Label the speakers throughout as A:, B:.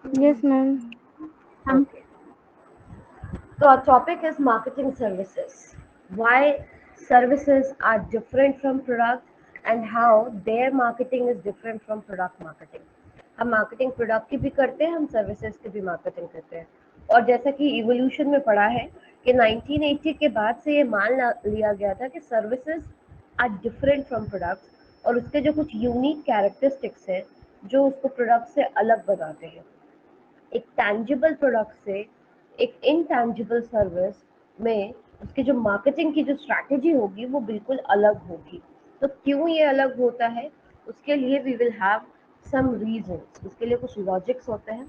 A: Yes, ma'am.
B: Okay. So our topic is marketing services. Why services are different from product and how their marketing is different from product marketing. हम marketing product की भी करते हैं, हम services की भी marketing करते हैं। और जैसा कि इवोल्यूशन में पढ़ा है कि 1980 के बाद से ये मान लिया गया था कि services are different from products और उसके जो कुछ यूनिक कैरेक्टरिस्टिक्स हैं जो उसको प्रोडक्ट से अलग बनाते हैं। एक टैंजिबल प्रोडक्ट से एक इनटैंजिबल सर्विस में उसकी जो मार्केटिंग की जो स्ट्रैटेजी होगी वो बिल्कुल अलग होगी। तो क्यों ये अलग होता है, उसके लिए we will have some reasons, उसके लिए कुछ लॉजिक्स होते हैं।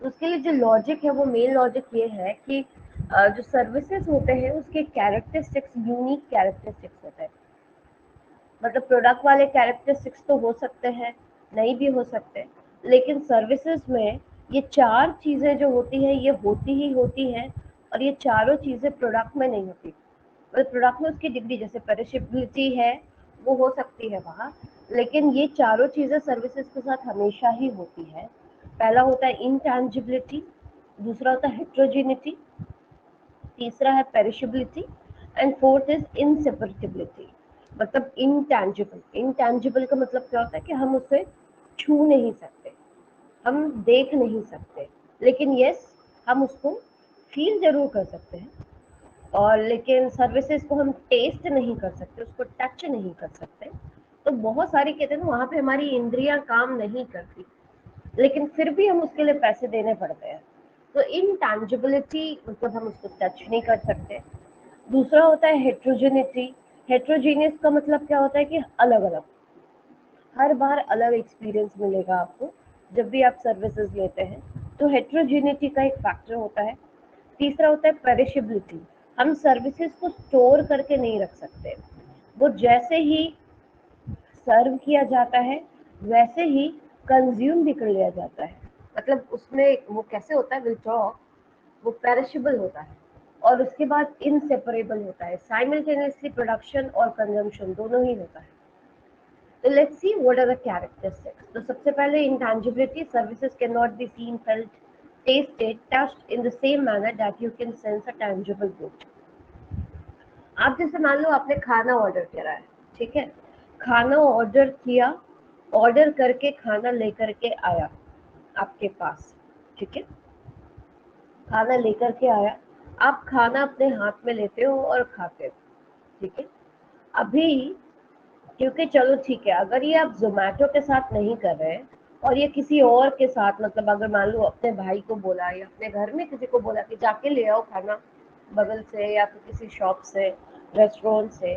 B: तो उसके लिए जो लॉजिक है वो मेन लॉजिक ये है कि जो सर्विसेज होते हैं उसके कैरेक्टरिस्टिक्स यूनिक कैरेक्टरिस्टिक्स होते हैं। मतलब प्रोडक्ट वाले कैरेक्टरिस्टिक्स तो हो सकते हैं, नहीं भी हो सकते, लेकिन सर्विसेज में ये चार चीज़ें जो होती हैं ये होती ही होती हैं। और ये चारों चीज़ें प्रोडक्ट में नहीं होती। मतलब प्रोडक्ट में उसकी डिग्री जैसे पेरिशेबिलिटी है वो हो सकती है वहाँ, लेकिन ये चारों चीज़ें सर्विसेज के साथ हमेशा ही होती है। पहला होता है इंटैंजिबिलिटी, दूसरा होता है हेट्रोजेनिटी, तीसरा है पेरिशेबिलिटी एंड फोर्थ इज इनसेपरेटिबिलिटी। मतलब इंटैंजिबल, इंटैंजिबल का मतलब क्या होता है कि हम उसे छू नहीं सकते, हम देख नहीं सकते, लेकिन यस हम उसको फील जरूर कर सकते हैं। और लेकिन सर्विसेज को हम टेस्ट नहीं कर सकते, उसको टच नहीं कर सकते। तो बहुत सारी कहते हैं ना वहाँ पे हमारी इंद्रियां काम नहीं करती, लेकिन फिर भी हम उसके लिए पैसे देने पड़ते हैं। तो इनटैंजिबिलिटी मतलब हम उसको टच नहीं कर सकते। दूसरा होता है हेट्रोजेनिटी। हेट्रोजीनियस का मतलब क्या होता है कि अलग अलग, हर बार अलग एक्सपीरियंस मिलेगा आपको जब भी आप सर्विसेज लेते हैं। तो हेट्रोजेनिटी का एक फैक्टर होता है। तीसरा होता है पेरिशेबिलिटी। हम सर्विसेज को स्टोर करके नहीं रख सकते, वो जैसे ही सर्व किया जाता है वैसे ही कंज्यूम भी कर लिया जाता है। मतलब उसमें वो कैसे होता है, विल टॉक, वो पेरिशेबल होता है और उसके बाद इनसेपरेबल होता है। साइमल्टेनियसली प्रोडक्शन और कंजम्पशन दोनों ही होता है। तो let's see what are the characteristics. तो सबसे पहले intangibility, services can not be seen, felt, tasted, touched in the same manner that you can sense a tangible good. आप जैसे मान लो आपने खाना ऑर्डर करा है, ठीक है, खाना ऑर्डर किया, ऑर्डर करके खाना लेकर के आया आपके पास, ठीक है, खाना लेकर के आया, आप खाना अपने हाथ में लेते हो और खाते हो, ठीक है। अभी क्योंकि चलो ठीक है, अगर ये आप जोमेटो के साथ नहीं कर रहे हैं और ये किसी और के साथ, मतलब अगर मान लो अपने भाई को बोला या अपने घर में किसी को बोला कि जाके ले आओ खाना बगल से या फिर किसी शॉप से, रेस्टोरेंट से,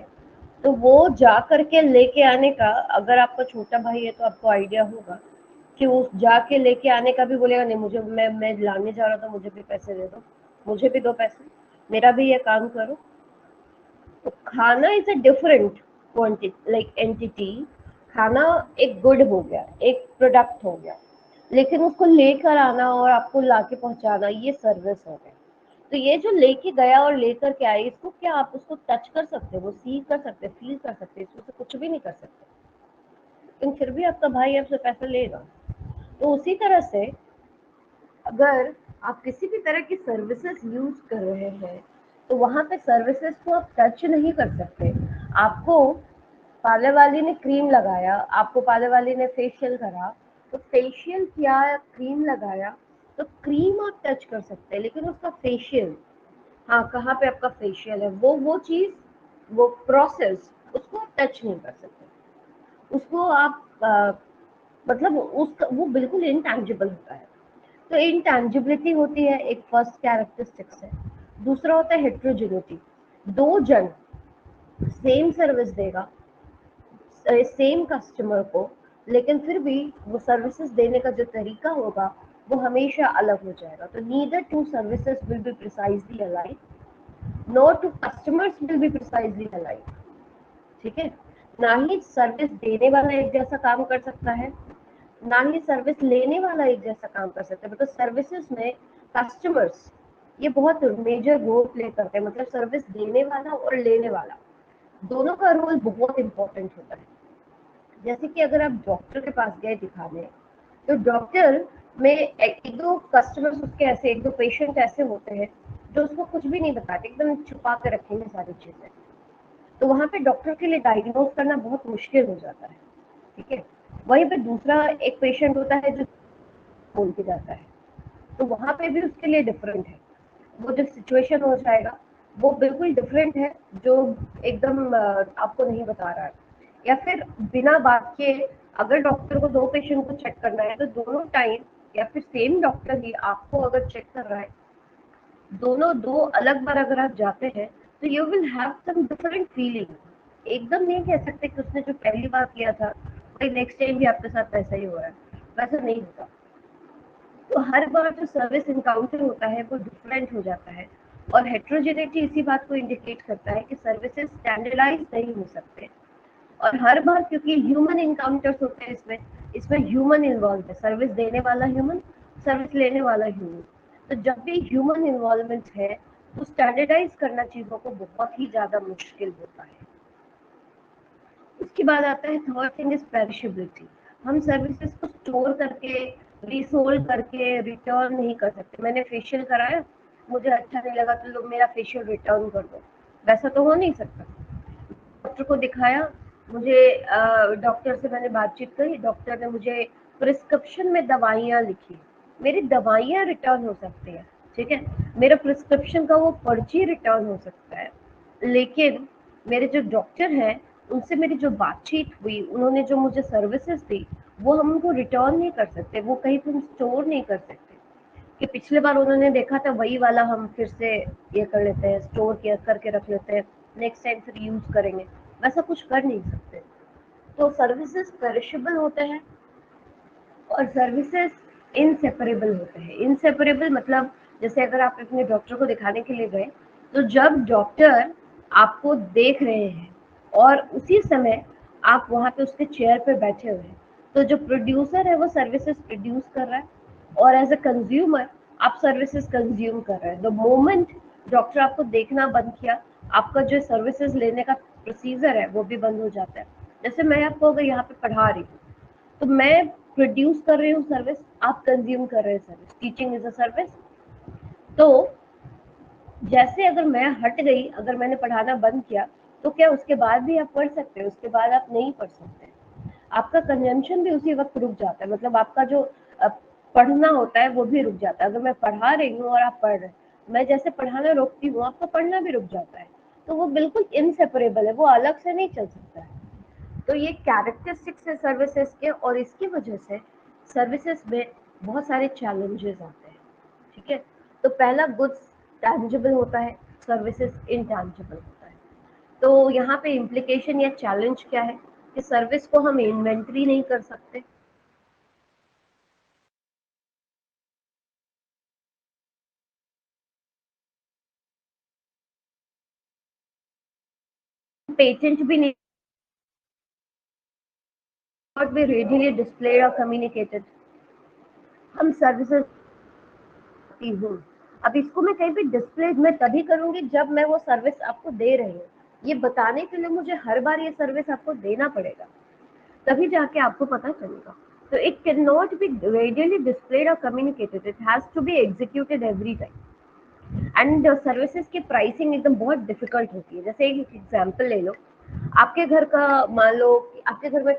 B: तो वो जा करके लेके आने का, अगर आपका छोटा भाई है तो आपको आइडिया होगा कि वो जाके लेके आने का भी बोलेगा नहीं, मुझे मैं लाने जा रहा था, मुझे भी पैसे दे दो, मुझे भी दो पैसे, मेरा भी ये काम करो। तो खाना is a different quantity, like entity. खाना एक गुड हो गया, एक प्रोडक्ट हो गया, लेकिन उसको लेकर आना और आपको लाके पहुंचाना ये सर्विस हो गया। तो ये जो लेके गया और लेकर के आया, इसको क्या आप उसको टच कर सकते हो, वो सी कर सकते, फील कर सकते, इसमें से कुछ भी नहीं कर सकते, लेकिन फिर भी आपका भाई आपसे पैसा लेगा। तो उसी तरह से अगर आप किसी भी तरह की सर्विसेज यूज कर रहे हैं तो वहां पे सर्विसेज को आप टच नहीं कर सकते। आपको पार्लर वाली ने क्रीम लगाया, आपको पार्लर वाली ने फेशियल करा, तो फेशियल किया, क्रीम लगाया, तो क्रीम आप टच कर सकते हैं, लेकिन उसका फेशियल, हाँ कहाँ पे आपका फेशियल है, वो चीज, वो प्रोसेस, उसको आप टच नहीं कर सकते। उसको आप मतलब उसका वो बिल्कुल इनटैंजिबल होता है। तो इंटैंजिबिलिटी होती है, एक फर्स्ट कैरेक्टरिस्टिक्स है। दूसरा होता है हेट्रोजेनिटी। दो जन सेम सर्विस देगा सेम कस्टमर को, लेकिन फिर भी वो सर्विसेज देने का जो तरीका होगा वो हमेशा अलग हो जाएगा। तो neither two services will be precisely alike, nor two customers will be precisely alike, ठीक है। ना ही सर्विस देने वाला एक जैसा काम कर सकता है, ना ही सर्विस लेने वाला एक जैसा काम कर सकता है। बिकॉज सर्विसेज में कस्टमर्स ये बहुत मेजर रोल प्ले करते हैं। मतलब सर्विस देने वाला और लेने वाला दोनों का रोल बहुत इंपॉर्टेंट होता है। जैसे कि अगर आप डॉक्टर के पास गए दिखाने, तो डॉक्टर में एक दो कस्टमर्स उसके ऐसे, एक दो पेशेंट ऐसे होते हैं जो उसको कुछ भी नहीं बताते, एकदम छुपा के रखेंगे सारी चीजें। तो वहां पे डॉक्टर के लिए डायग्नोज करना बहुत मुश्किल हो जाता है। ठीक है, वहीं पे दूसरा एक पेशेंट होता है जो बोल के जाता है, तो वहां पे भी उसके लिए डिफरेंट है। वो जो सिचुएशन हो जाएगा वो बिल्कुल डिफरेंट है, जो एकदम आपको नहीं बता रहा है। या फिर बिना बात के, अगर डॉक्टर को दो पेशेंट को चेक करना है तो दोनों टाइम, या फिर सेम डॉक्टर ही आपको अगर चेक कर रहा है, दोनों दो अलग बार अगर आप जाते हैं तो you will have some different feeling. एकदम नहीं कह सकते कि उसने जो पहली बार किया था वही नेक्स्ट टाइम भी आपके साथ वैसा ही हो रहा है, वैसा नहीं होता। तो हर बार जो सर्विस इनकाउंटर होता है वो डिफरेंट हो जाता है। और हेट्रोजेनिटी इसी बात को इंडिकेट करता है कि सर्विसेज स्टैंडर्डाइज नहीं हो सकते। और हर बार क्योंकि ह्यूमन इनकाउंटर्स होते हैं इसमें, इसमें ह्यूमन इन्वॉल्व है, सर्विस देने वाला ह्यूमन, सर्विस लेने वाला ह्यूमन। तो जब भी ह्यूमन इन्वॉल्वमेंट है तो स्टैंडर्डाइज करना चीजों को बहुत ही ज्यादा मुश्किल होता है। उसके बाद आता है थर्ड थिंग इज पेरिशेबिलिटी। हम सर्विसेज को स्टोर करके, रीसोल्ड करके रिटर्न नहीं कर सकते। मैंने फेशियल कराया, मुझे अच्छा नहीं लगा तो लोग मेरा फेशियल रिटर्न कर दो, वैसा तो हो नहीं सकता। डॉक्टर को दिखाया, मुझे डॉक्टर से मैंने बातचीत करी, डॉक्टर ने मुझे प्रिस्क्रिप्शन में दवाइयाँ लिखी, मेरी दवाइयाँ रिटर्न हो सकती है। ठीक है, मेरा प्रिस्क्रिप्शन का वो पर्ची रिटर्न हो सकता है, लेकिन मेरे जो डॉक्टर हैं उनसे मेरी जो बातचीत हुई, उन्होंने जो मुझे सर्विसेज दी, वो हम उनको रिटर्न नहीं कर सकते, वो कहीं तुम स्टोर नहीं कर सकते कि पिछले बार उन्होंने देखा था वही वाला हम फिर से ये कर लेते हैं, स्टोर किया करके रख लेते हैं, नेक्स्ट टाइम फिर यूज करेंगे, वैसा कुछ कर नहीं सकते। तो सर्विसेज पेरिशेबल होते हैं और सर्विसेज इनसेपरेबल होते हैं। इनसेपरेबल मतलब जैसे अगर आप अपने डॉक्टर को दिखाने के लिए गए, तो जब डॉक्टर आपको देख रहे हैं और उसी समय आप वहाँ पे उसके चेयर पे बैठे हुए हैं, तो जो प्रोड्यूसर है वो सर्विसेज प्रोड्यूस कर रहा है, और एज अ कंज्यूमर आप सर्विसेज कंज्यूम कर रहे हैं। द मोमेंट डॉक्टर आपको देखना बंद किया, आपका जो सर्विसेज लेने का प्रोसीजर है वो भी बंद हो जाता है। जैसे मैं आपको अगर यहाँ पे पढ़ा रही हूँ, तो मैं प्रोड्यूस कर रही हूँ सर्विस, आप कंज्यूम कर रहे हैं service, teaching is a service. तो जैसे अगर मैं हट गई, अगर मैंने पढ़ाना बंद किया, तो क्या उसके बाद भी आप पढ़ सकते हैं? उसके बाद आप नहीं पढ़ सकते। आपका कंजम्पशन भी उसी वक्त रुक जाता है, मतलब आपका जो पढ़ना होता है वो भी रुक जाता है। अगर मैं पढ़ा रही हूँ और आप पढ़ रहे हैं, मैं जैसे पढ़ाना रोकती हूँ आपका पढ़ना भी रुक जाता है। तो वो बिल्कुल इनसेपरेबल है, वो अलग से नहीं चल सकता है। तो ये कैरेक्टरिस्टिक्स है सर्विसेज के, और इसकी वजह से सर्विसेज में बहुत सारे चैलेंजेस आते हैं। ठीक है, तो पहला, गुड्स टैंजिबल होता है, सर्विसेज इनटैंजिबल होता है। तो यहाँ पे इम्प्लीकेशन या चैलेंज क्या है कि सर्विस को हम इन्वेंट्री नहीं कर सकते, पेटेंट भी नहीं, नॉट बी रेडिली डिस्प्लेड और कम्युनिकेटेड। हम सर्विसेज की हूँ, अब इसको मैं कहीं भी डिस्प्ले मैं तभी करूंगी जब मैं वो सर्विस आपको दे रही हूँ। ये बताने के लिए मुझे हर बार ये सर्विस आपको देना पड़ेगा, तभी जाके आपको पता चलेगा। तो it can not be readily displayed और communicated, it has to be executed every time. And services की प्राइसिंग एकदम बहुत डिफिकल्ट होती है। जैसे एक एग्जांपल ले लो, आपके घर का, मान लो कि आपके घर में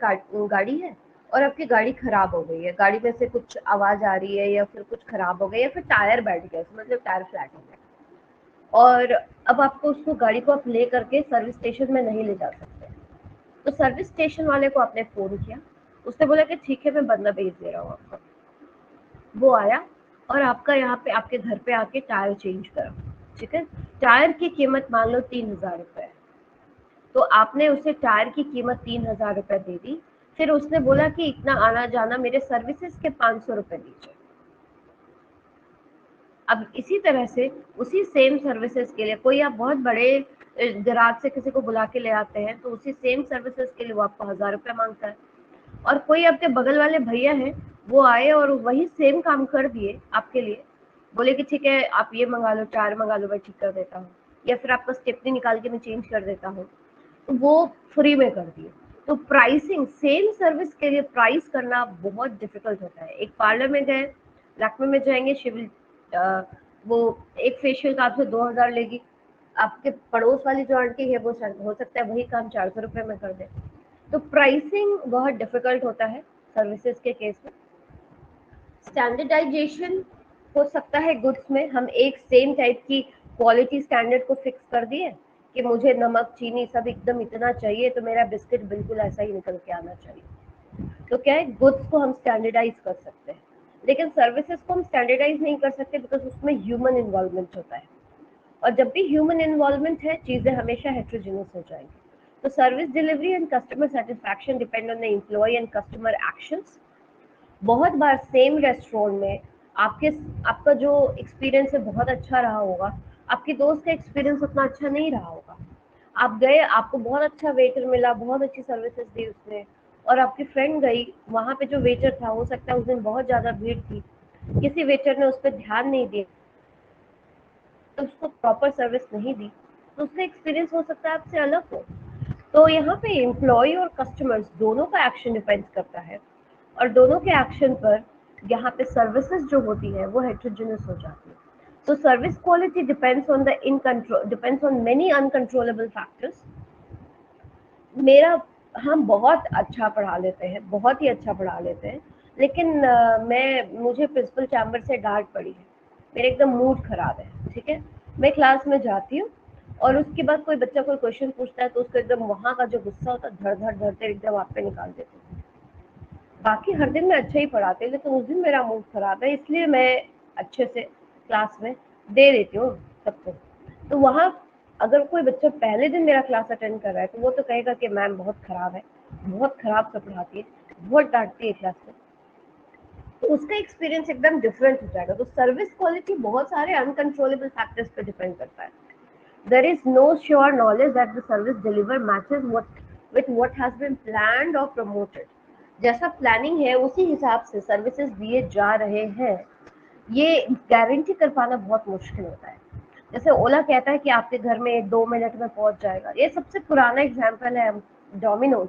B: गाड़ी है और आपकी गाड़ी खराब हो गई है, गाड़ी में से कुछ आवाज आ रही है या फिर कुछ खराब हो गया या फिर टायर बैठ गया, मतलब टायर फ्लैट हो गया, और अब आपको उसको, गाड़ी को आप ले करके सर्विस स्टेशन में नहीं ले जा सकते। तो सर्विस स्टेशन वाले को आपने फोन किया, उसने बोला कि ठीक है मैं बंदा भेज दे रहा हूँ आपको। वो आया और आपका यहाँ पे आपके घर पे आके टायर चेंज करा। ठीक है, टायर की कीमत मान लो 3,000 रुपए है, तो आपने उसे टायर की कीमत 3,000 रुपए दे दी। फिर उसने बोला कि इतना आना जाना मेरे सर्विसेज के 500 रुपए दीजिए। अब इसी तरह से उसी सेम सर्विसेज के लिए कोई, आप बहुत बड़े गराज से किसी को बुला के ले आते हैं, तो उसी सेम सर्विसेज के लिए वो आपको 1,000 रुपए मांगता है। और कोई आपके बगल वाले भैया हैं, वो आए और वही सेम काम कर दिए आपके लिए, बोले कि ठीक है आप ये मंगा लो, टायर मंगा लो, मैं ठीक कर देता हूँ, या फिर आपका स्टेपनी निकाल के मैं चेंज कर देता हूँ, तो वो फ्री में कर दिए। तो प्राइसिंग, सेम सर्विस के लिए प्राइस करना बहुत डिफिकल्ट होता है। एक पार्लर में गए, लैक्मे में जाएंगे, वो एक फेशियल का आपसे 2000 लेगी। आपके पड़ोस वाली जो आंटी है वो हो सकता है वही काम 400 रुपये में कर दे। तो प्राइसिंग बहुत डिफिकल्ट होता है सर्विसेज के केस में। स्टैंडर्डाइजेशन हो सकता है गुड्स में, हम एक सेम टाइप की क्वालिटी स्टैंडर्ड को फिक्स कर दिए कि मुझे नमक चीनी सब एकदम इतना चाहिए, तो मेरा बिस्किट बिल्कुल ऐसा ही निकल के आना चाहिए। तो क्या है, गुड्स को हम स्टैंडर्डाइज कर सकते हैं, लेकिन सर्विसेज को हम स्टैंडर्डाइज नहीं कर सकते, बिकॉज उसमें ह्यूमन इन्वॉल्वमेंट होता है, और जब भी ह्यूमन इन्वॉल्वमेंट है चीज़ें हमेशा हेट्रोजेनस हो जाएंगी। तो service delivery and customer satisfaction depend on the employ and customer actions. बहुत बार सेम रेस्टोरेंट में आपके आपका जो एक्सपीरियंस है बहुत अच्छा रहा होगा, आपके दोस्त का एक्सपीरियंस उतना अच्छा नहीं रहा होगा। आप गए, आपको बहुत अच्छा वेटर मिला, बहुत अच्छी सर्विसेज दी उसने, और आपकी फ्रेंड गई, वहाँ पे जो वेटर था हो सकता है उस दिन बहुत ज़्यादा भीड़ थी, किसी वेटर ने उस पर ध्यान नहीं दिया, तो उसको प्रॉपर सर्विस नहीं दी, तो उसका एक्सपीरियंस हो सकता है आपसे अलग हो। तो यहाँ पे एम्प्लॉय और कस्टमर्स दोनों का एक्शन डिपेंड करता है, और दोनों के एक्शन पर यहाँ पे सर्विसेज जो होती है वो हेट्रोजेनस हो जाती है। तो service quality depends on many uncontrollable factors. मेरा हम बहुत अच्छा पढ़ा लेते हैं, बहुत ही अच्छा पढ़ा लेते हैं, लेकिन मुझे प्रिंसिपल चैम्बर से डांट पड़ी है, मेरे एकदम मूड खराब है, ठीक है, मैं क्लास में जाती हूँ और उसके बाद कोई बच्चा कोई क्वेश्चन पूछता है तो उसको एकदम वहाँ का जो गुस्सा होता है धड़ धड़ धड़ते एकदम आप पे निकाल देती हूँ। बाकी हर दिन मैं अच्छा ही पढ़ाती हूँ, लेकिन उस दिन मेरा मूड खराब है, इसलिए मैं अच्छे से क्लास में दे देती हूँ सबको। तो वहाँ अगर कोई बच्चा पहले दिन मेरा क्लास अटेंड कर रहा है तो वो तो कहेगा कि मैम बहुत खराब है, बहुत खराब से पढ़ाती है, बहुत डांटती है क्लास में, तो उसका एक्सपीरियंस एकदम डिफरेंट हो जाएगा। तो सर्विस क्वालिटी बहुत सारे अनकंट्रोलेबल फैक्टर्स पे डिपेंड करता है। There is no sure knowledge that the service delivered matches what has been planned or promoted. जैसा प्लानिंग है उसी हिसाब से सर्विसेज दिए जा रहे हैं, ये गारंटी कर पाना बहुत मुश्किल होता है। जैसे ओला कहता है कि आपके घर में 2 मिनट में पहुंच जाएगा, ये सबसे पुराना एग्जाम्पल है डोमिनोज,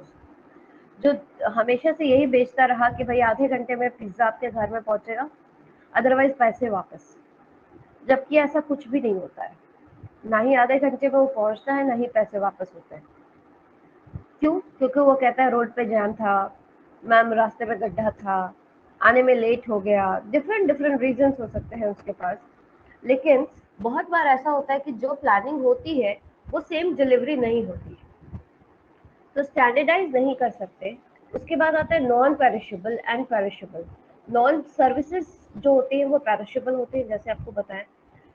B: जो हमेशा से यही बेचता रहा कि भाई आधे घंटे में पिज्जा आपके घर में पहुंचेगा, अदरवाइज पैसे वापस। जबकि ऐसा कुछ भी नहीं होता है, ना ही आधे घंटे में वो पहुंचता है, ना ही पैसे वापस होते हैं। क्यों? क्योंकि वो कहता है रोड पे जाम था, मैम रास्ते पे गड्ढा था, आने में लेट हो गया, डिफरेंट डिफरेंट रीजंस हो सकते हैं उसके पास। लेकिन बहुत बार ऐसा होता है कि जो प्लानिंग होती है वो सेम डिलीवरी नहीं होती है, तो स्टैंडर्डाइज नहीं कर सकते। उसके बाद आता है non perishable and perishable. Non services जो होती हैं वो पेरिशेबल होती है, जैसे आपको बताएं,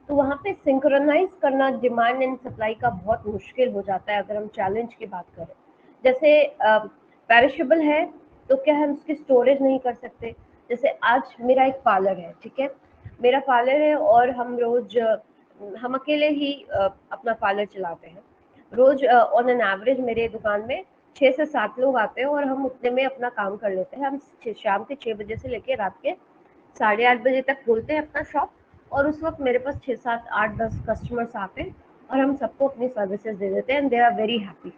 B: तो वहाँ पे सिंक्रोनाइज करना डिमांड एंड सप्लाई का बहुत मुश्किल हो जाता है अगर हम चैलेंज की बात करें। जैसे पेरिशेबल है तो क्या हम उसकी स्टोरेज नहीं कर सकते? जैसे आज मेरा एक पार्लर है, ठीक है, मेरा पार्लर है और हम अकेले ही अपना पार्लर चलाते हैं। रोज ऑन एन एवरेज मेरे दुकान में 6 से 7 लोग आते हैं और हम उतने में अपना काम कर लेते हैं। हम शाम के 6 बजे से लेकर रात के 8:30 बजे तक खोलते हैं अपना शॉप, और उस वक्त मेरे पास 6 7 8 10 कस्टमर्स आते हैं और हम सबको अपनी सर्विसेज दे देते हैं and they are very happy.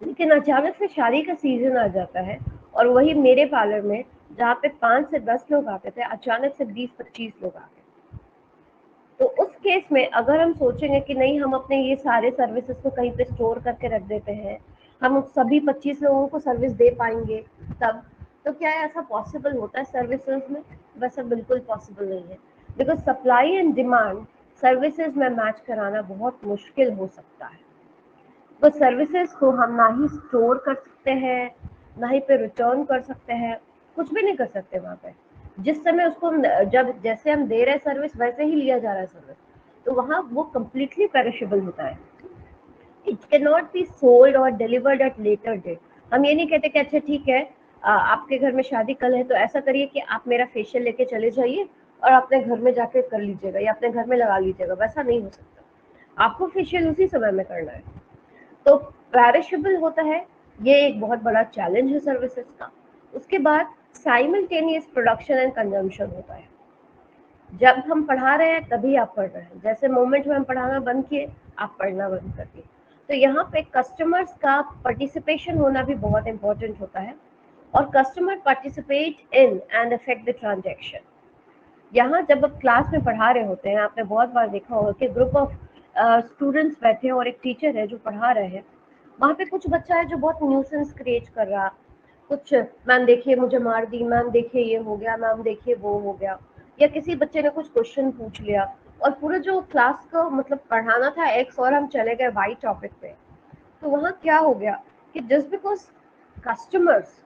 B: लेकिन अचानक से शादी का सीजन आ जाता है और वही मेरे पार्लर में जहाँ पे 5 से 10 लोग आते थे, अचानक से 20 25 लोग आ गए। तो उस केस में अगर हम सोचेंगे कि नहीं, हम अपने ये सारे सर्विसेज को कहीं पे स्टोर करके रख देते हैं, हम उस सभी 25 लोगों को सर्विस दे पाएंगे तब, तो क्या ऐसा पॉसिबल होता है सर्विसेज में? वैसा बिल्कुल पॉसिबल नहीं है, because supply and demand services में मैच कराना बहुत मुश्किल हो सकता है। तो सर्विसेज को हम ना ही स्टोर कर सकते हैं, ना ही पे रिटर्न कर सकते हैं, कुछ भी नहीं कर सकते वहाँ पे। जिस समय उसको जब जैसे हम दे रहे हैं सर्विस वैसे ही लिया जा रहा है सर्विस, तो वहाँ वो कम्प्लीटली पेरिशेबल होता है। It can not be sold और डिलीवर्ड एट लेटर डेट। हम ये नहीं कहते कि अच्छा ठीक है, आपके घर में शादी कल है तो ऐसा करिए कि आप मेरा फेशियल लेके चले जाइए और अपने घर में जाके कर लीजिएगा या अपने घर में लगा लीजिएगा, वैसा नहीं हो सकता। आपको फेशियल उसी समय में करना है। तो पेरिशेबल होता है, ये एक बहुत बड़ा चैलेंज है सर्विसेज का। उसके बाद साइमल्टेनियस प्रोडक्शन एंड कंजम्पशन होता है। जब हम पढ़ा रहे हैं तभी आप पढ़ रहे हैं, जैसे मोमेंट में हम पढ़ाना बंद किए आप पढ़ना बंद कर दिए। तो यहाँ पे कस्टमर्स का पार्टिसिपेशन होना भी बहुत इंपॉर्टेंट होता है, और customer participate in and affect the transaction. यहाँ जब आप क्लास में पढ़ा रहे होते हैं, आपने बहुत बार देखा होगा कि ग्रुप ऑफ स्टूडेंट्स बैठे हैं और एक टीचर है जो पढ़ा रहे हैं, वहाँ पे कुछ बच्चा है जो बहुत न्यूसेंस क्रिएट कर रहा, कुछ मैम देखिए मुझे मार दी, मैम देखिए ये हो गया, मैम देखिए वो हो गया, या किसी बच्चे ने कुछ क्वेश्चन पूछ लिया, और पूरा जो क्लास को मतलब पढ़ाना था एक्स और हम चले गए वाई टॉपिक पे। तो वहाँ क्या हो गया कि जस्ट बिकॉज कस्टमर्स,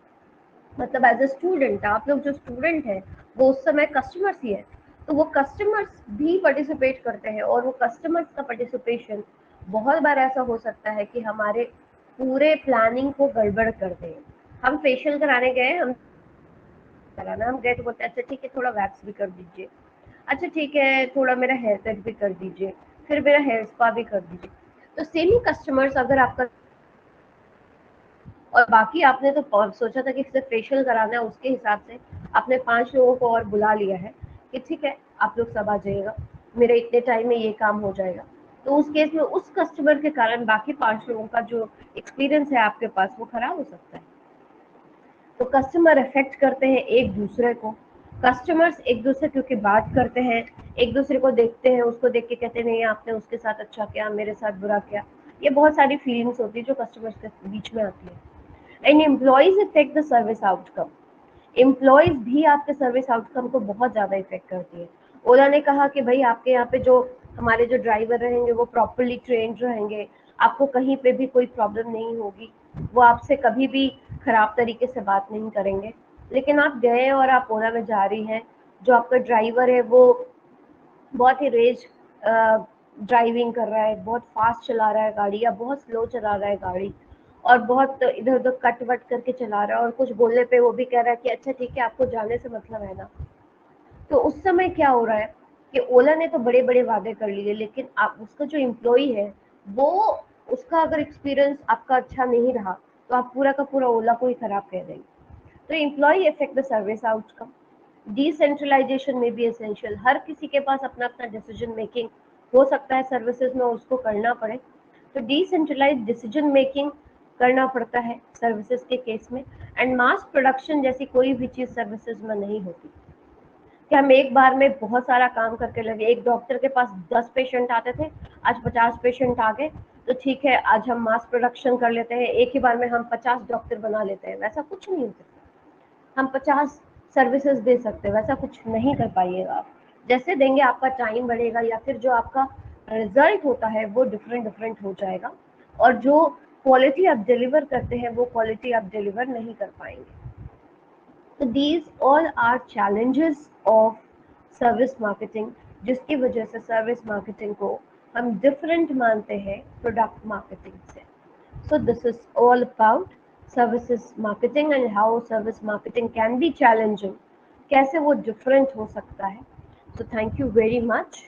B: मतलब एज ए स्टूडेंट, आप लोग जो स्टूडेंट हैं वो उस समय कस्टमर्स ही है, तो वो कस्टमर्स भी पार्टिसिपेट करते हैं, और वो कस्टमर्स का पार्टिसिपेशन बहुत बार ऐसा हो सकता है कि हमारे पूरे प्लानिंग को गड़बड़ कर दे। हम फेशियल कराने गए, हम कराना हम गए तो बोलते हैं अच्छा ठीक है थोड़ा वैक्स भी कर दीजिए, अच्छा ठीक है थोड़ा मेरा हेयर कट भी कर दीजिए, फिर मेरा हेयर स्पा भी कर दीजिए। तो सेम ही कस्टमर्स अगर आपका, और बाकी आपने तो सोचा था कि सिर्फ फेशियल कराना है, उसके हिसाब से आपने 5 लोगों को और बुला लिया है कि ठीक है आप लोग सब आ जाइएगा, मेरे इतने टाइम में ये काम हो जाएगा। तो उस केस में उस कस्टमर के कारण बाकी 5 लोगों का जो एक्सपीरियंस है आपके पास वो खराब हो सकता है। तो कस्टमर अफेक्ट करते हैं एक दूसरे को, कस्टमर्स एक दूसरे क्योंकि बात करते हैं, एक दूसरे को देखते हैं, उसको देख के कहते हैं नहीं आपने उसके साथ अच्छा किया, मेरे साथ बुरा किया। ये बहुत सारी फीलिंग्स होती है जो कस्टमर्स के बीच में आती है। And employees effect the service outcome, employees भी आपके सर्विस आउटकम को बहुत ज़्यादा इफेक्ट करती है। ओला ने कहा कि भाई आपके यहाँ पे जो हमारे जो ड्राइवर रहेंगे वो प्रॉपरली ट्रेंड रहेंगे, आपको कहीं पे भी कोई प्रॉब्लम नहीं होगी, वो आपसे कभी भी खराब तरीके से बात नहीं करेंगे। लेकिन आप गए और आप ओला में जा रही हैं, जो आपका ड्राइवर है वो बहुत ही रेज ड्राइविंग कर रहा है, बहुत फास्ट चला रहा है गाड़ी, या बहुत स्लो चला रहा है गाड़ी, और बहुत इधर उधर कट वट करके चला रहा है, और कुछ बोलने पे वो भी कह रहा है कि अच्छा ठीक है आपको जाने से मतलब है ना। तो उस समय क्या हो रहा है कि ओला ने तो बड़े बड़े वादे कर लिए, लेकिन आप उसका जो एम्प्लॉई है वो, उसका अगर एक्सपीरियंस आपका अच्छा नहीं रहा तो आप पूरा का पूरा ओला को ही खराब कह देंगे। तो employ effect the service outcome. Decentralisation में भी एसेंशियल, हर किसी के पास अपना अपना डिसीजन मेकिंग हो सकता है सर्विसेज में उसको करना पड़े, तो डिसेंट्रलाइज डिसीजन मेकिंग करना पड़ता है सर्विसेज के केस में। एंड मास प्रोडक्शन जैसी कोई भी चीज़ सर्विसेज में नहीं होती कि हम एक बार में बहुत सारा काम करके लगे। एक डॉक्टर के पास 10 पेशेंट आते थे, आज 50 पेशेंट आ गए, तो ठीक है आज हम मास प्रोडक्शन कर लेते हैं, एक ही बार में हम 50 डॉक्टर बना लेते हैं, वैसा कुछ नहीं हो सकता। हम 50 सर्विसेज दे सकते हैं, वैसा कुछ नहीं कर पाइएगा आप। जैसे देंगे आपका टाइम बढ़ेगा, या फिर जो आपका रिजल्ट होता है वो डिफरेंट डिफरेंट हो जाएगा, और जो क्वालिटी आप डिलीवर करते हैं वो क्वालिटी आप डिलीवर नहीं कर पाएंगे। तो these all are challenges of service marketing, जिसकी वजह से सर्विस मार्केटिंग को हम डिफरेंट मानते हैं प्रोडक्ट मार्केटिंग से। So this is all about services marketing and how service marketing can be challenging, कैसे वो different हो सकता है। So thank you very much.